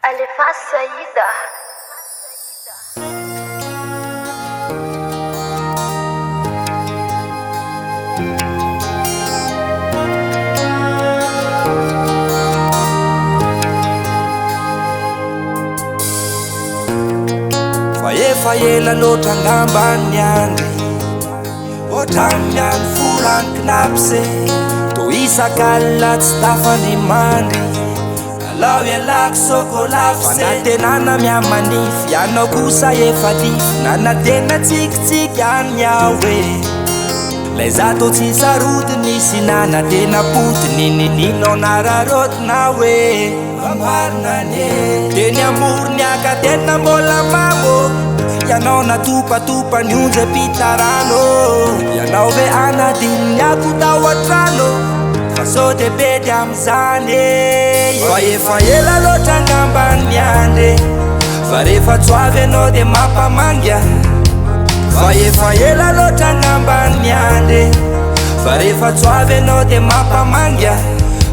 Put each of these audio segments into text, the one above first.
Alefas Saida. Faela loatra angambany andry ohatrany forany knapse to isak'alina tsy tafany mandry alao ialako sokolafse fanatenana miamanify anao kosa efa lify nanatena tsikitsiky any aho e lay zato tsy sarotiny sy nanatena potiny ninino nararotina hoe amarinane teny amorony akatena mbola mamo yanao natopatopa ny onjy pitarano yanao ve anadininy ako tao atrano fa sode bedy am'zany fa efa ela loatra angambany andry fa rehefa tsoavy anao de mampamanga fa efa ela loatra angambany andry fa rehefa tsoavy anao de mampamanga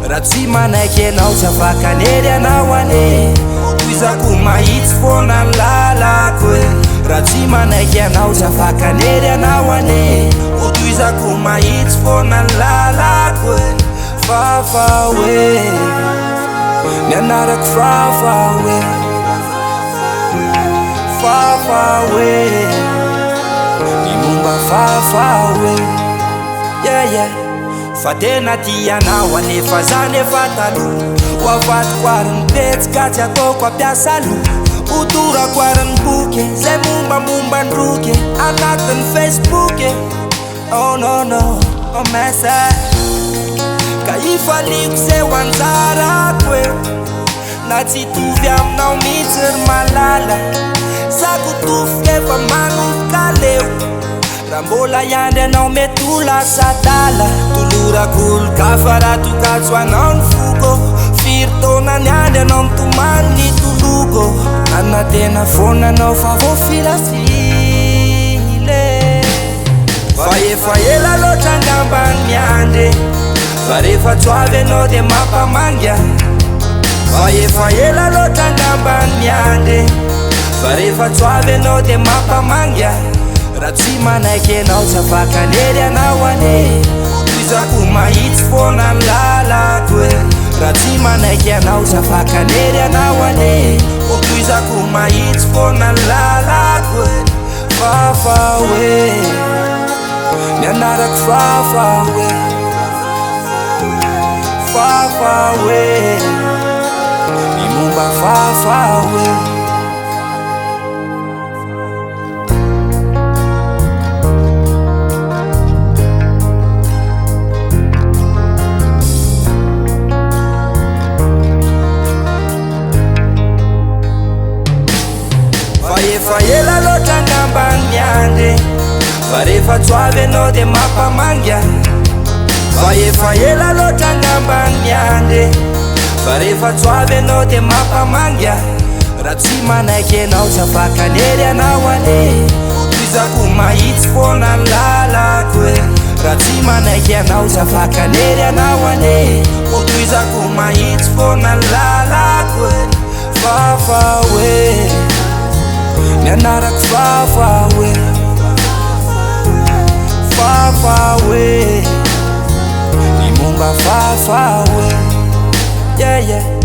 raha tsy manaiky anao tsy afakanery anao ane toizako mahitsy foana ny lalako e raha tsy manaiky anao tsy afakanery anao ane toizako mahitsy foana ny lalako e fafa hoe ny anarako fafa hoe fafa hoe ny momba fafa hoe yeah fa tena tianao anefa zany efa taloha ho avatiko ariny petsika tsy ataoko ampiasa aloha otorako ariny boky zay mombamomba ndroky anatin'ny Facebook oh no oh message ka ifaliko zay ho anjarako e na tsy tovy aminao mihitsy ry malala zako tofoka efa manofoka leo raha mbola iandry anao mety ho lasa dala tolorako ka fa raha tokatso anao ny foko firy taona ny andry anao mitomany ny tologo nanatena foana anao fa voafilafile fa efa ela loatra angambany andry fa rehefa tsoavy anao de mampamanga fa efa ela loatra angambany andry fa rehefa tsoavy anao de mampamanga raha tsy manaiky anao tsy afakanery anao ane toizako mahitsy foana ny lalako e raha tsy manaiky anao tsy afakanery anao ane toizako mahitsy foana ny lalako e fafa hoe ny anarako fafa hoe fafa hoe ny momba fafa hoe fa ela loatra angambany andry fa rehefa tsoavy anao de mampamanga fa efa ela loatra angambany andry fa rehefa tsoavy anao de mampamanga raha tsy manaiky anao tsy afakanery anao ane toizako mahitsy foana ny lalako e raha tsy manaiky anao tsy afakanery anao ane toizako mahitsy foana ny lalako e fafa hoe ny anarako fafa hoe fafa hoe ny momba fafa hoe yeah